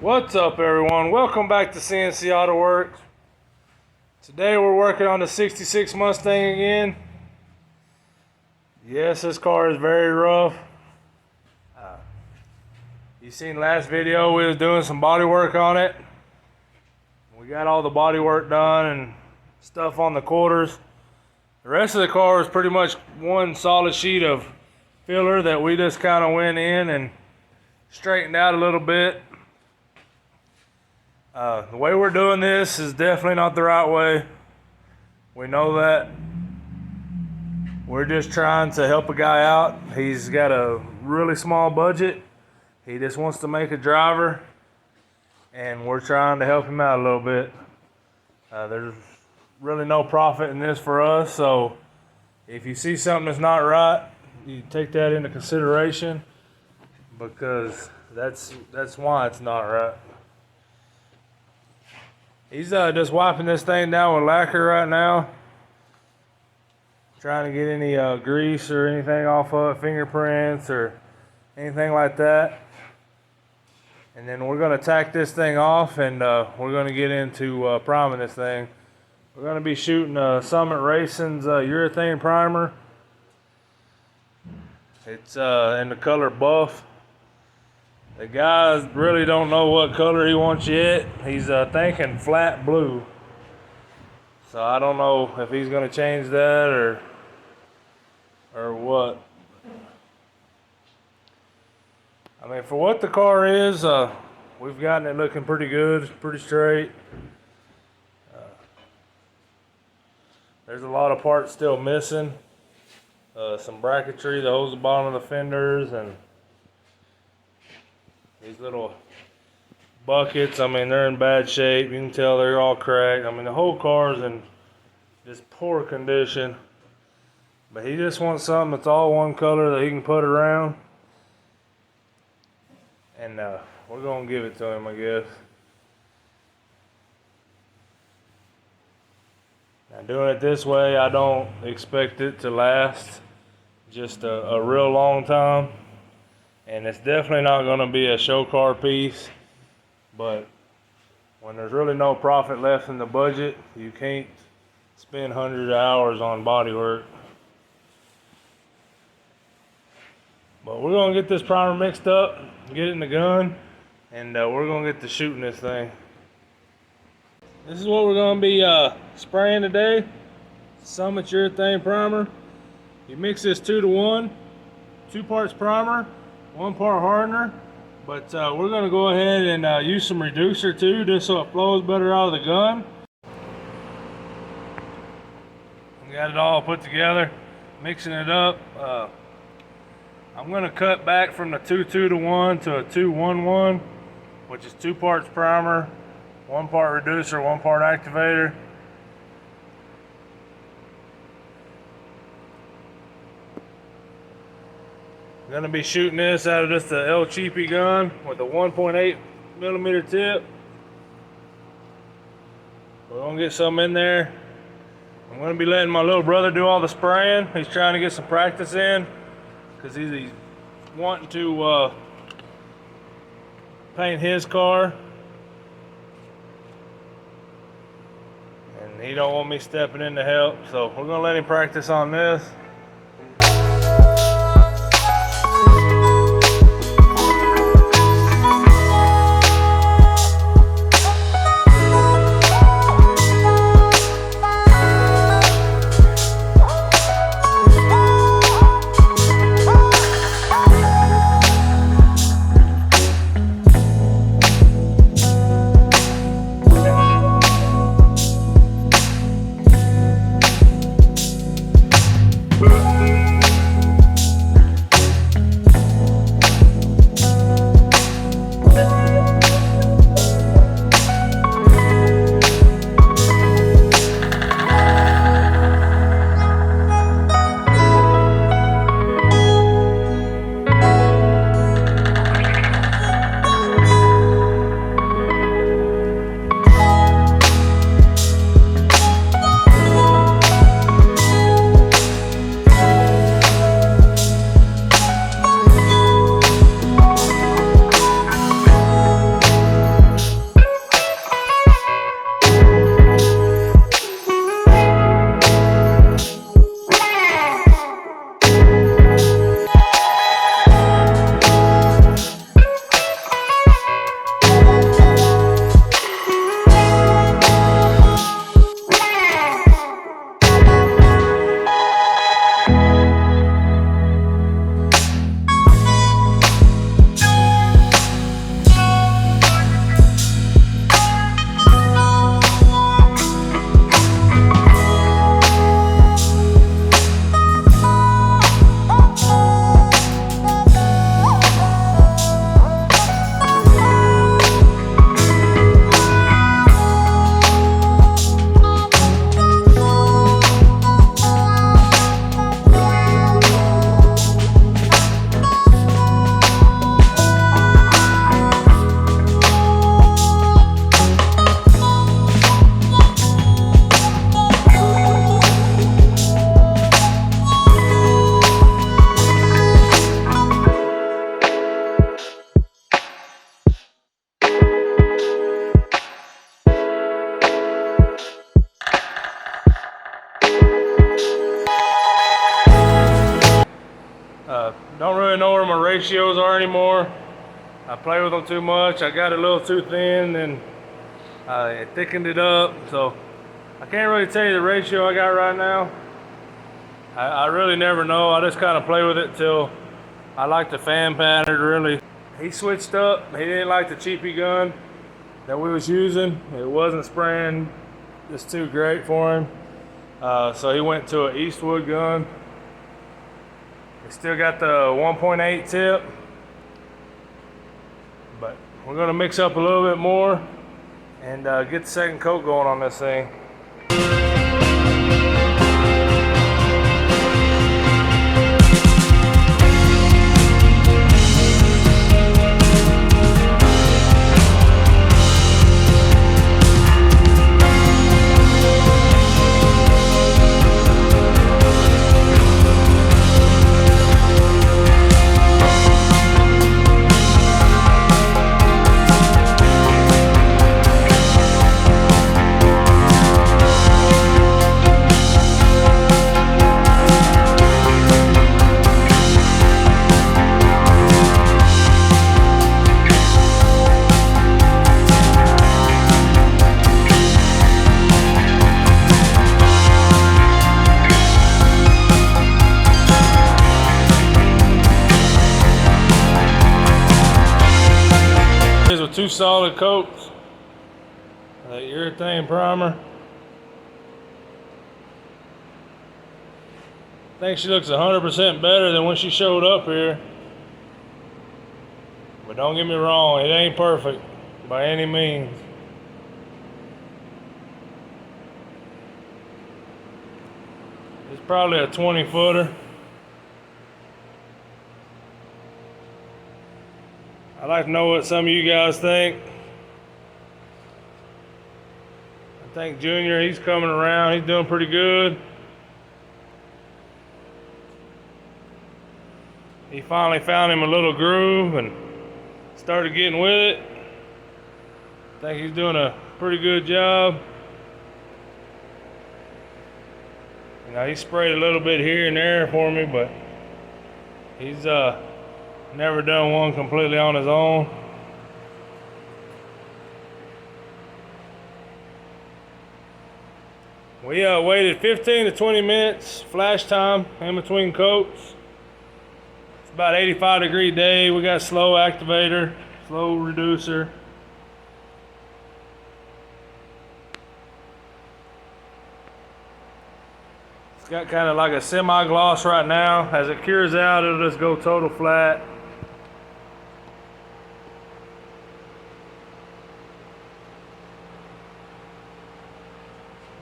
What's up, everyone? Welcome back to CNC Auto Works. Today we're working on the 66 Mustang again. Yes, this car is very rough. You seen last video, we was doing some body work on it. We got all the body work done and stuff on the quarters. The rest of the car is pretty much one solid sheet of filler that we just kind of went in and straightened out a little bit. The way we're doing this is definitely not the right way. We know that. We're just trying to help a guy out. He's got a really small budget. He just wants to make a driver, and we're trying to help him out a little bit. There's really no profit in this for us, so if you see something that's not right, you take that into consideration, because that's why it's not right. He's just wiping this thing down with lacquer right now, trying to get any grease or anything off of it, fingerprints or anything like that. And then we're going to tack this thing off, and we're going to get into priming this thing. We're going to be shooting Summit Racing's urethane primer. It's in the color buff. The guy really don't know what color he wants yet. He's thinking flat blue. So I don't know if he's going to change that or what. I mean, for what the car is, we've gotten it looking pretty good, pretty straight. There's a lot of parts still missing. Some bracketry that holds the bottom of the fenders, and these little buckets, I mean, they're in bad shape. You can tell they're all cracked. I mean, the whole car's in just poor condition. But he just wants something that's all one color that he can put around. And we're going to give it to him, I guess. Now, doing it this way, I don't expect it to last just a real long time. And it's definitely not going to be a show car piece. But when there's really no profit left in the budget, you can't spend hundreds of hours on body work. But we're going to get this primer mixed up, get it in the gun, and we're going to get to shooting this thing. This is what we're going to be spraying today. Summit urethane primer. You mix this 2-to-1, 2 parts primer, 1 part hardener. But we're going to go ahead and use some reducer too, just so it flows better out of the gun. We got it all put together, mixing it up. I'm going to cut back from the 2-2-to-1 to a 2-1-1, which is 2 parts primer, 1 part reducer, 1 part activator. I'm going to be shooting this out of just the El Cheapy gun with a 1.8 millimeter tip. We're going to get some in there. I'm going to be letting my little brother do all the spraying. He's trying to get some practice in, because he's wanting to paint his car, and he don't want me stepping in to help, so we're gonna let him practice on this. Don't really know where my ratios are anymore. I play with them too much. I got it a little too thin and I thickened it up. So I can't really tell you the ratio I got right now. I really never know. I just kind of play with it till I like the fan pattern really. He switched up. He didn't like the cheapy gun that we was using. It wasn't spraying just too great for him. So he went to an Eastwood gun. We still got the 1.8 tip, but we're gonna mix up a little bit more and get the second coat going on this thing. With 2 solid coats, that urethane primer. I think she looks 100% better than when she showed up here. But don't get me wrong, it ain't perfect by any means. It's probably a 20-footer. I'd like to know what some of you guys think. I think Junior, he's coming around. He's doing pretty good. He finally found him a little groove and started getting with it. I think he's doing a pretty good job. You know, he sprayed a little bit here and there for me, but he's never done one completely on his own. We waited 15 to 20 minutes, flash time in between coats. It's about 85-degree day. We got slow activator, slow reducer. It's got kind of like a semi-gloss right now. As it cures out, it'll just go total flat.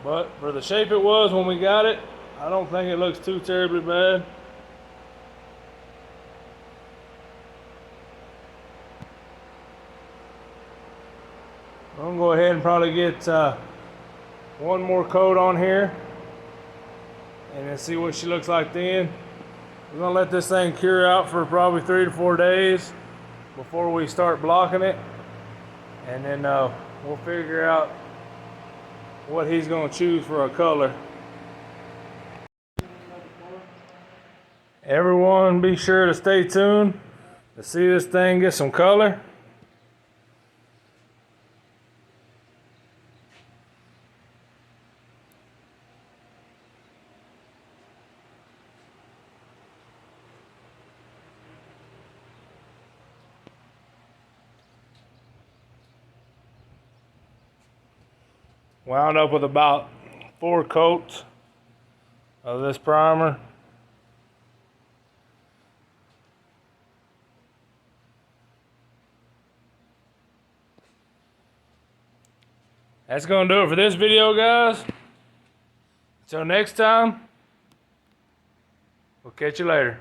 But for the shape it was when we got it, I don't think it looks too terribly bad. I'm gonna go ahead and probably get one more coat on here and then see what she looks like then. We're gonna let this thing cure out for probably 3 to 4 days before we start blocking it, and then we'll figure out what he's gonna choose for a color. Everyone be sure to stay tuned to see this thing get some color. Wound up with about 4 coats of this primer. That's gonna do it for this video, guys. Until next time, we'll catch you later.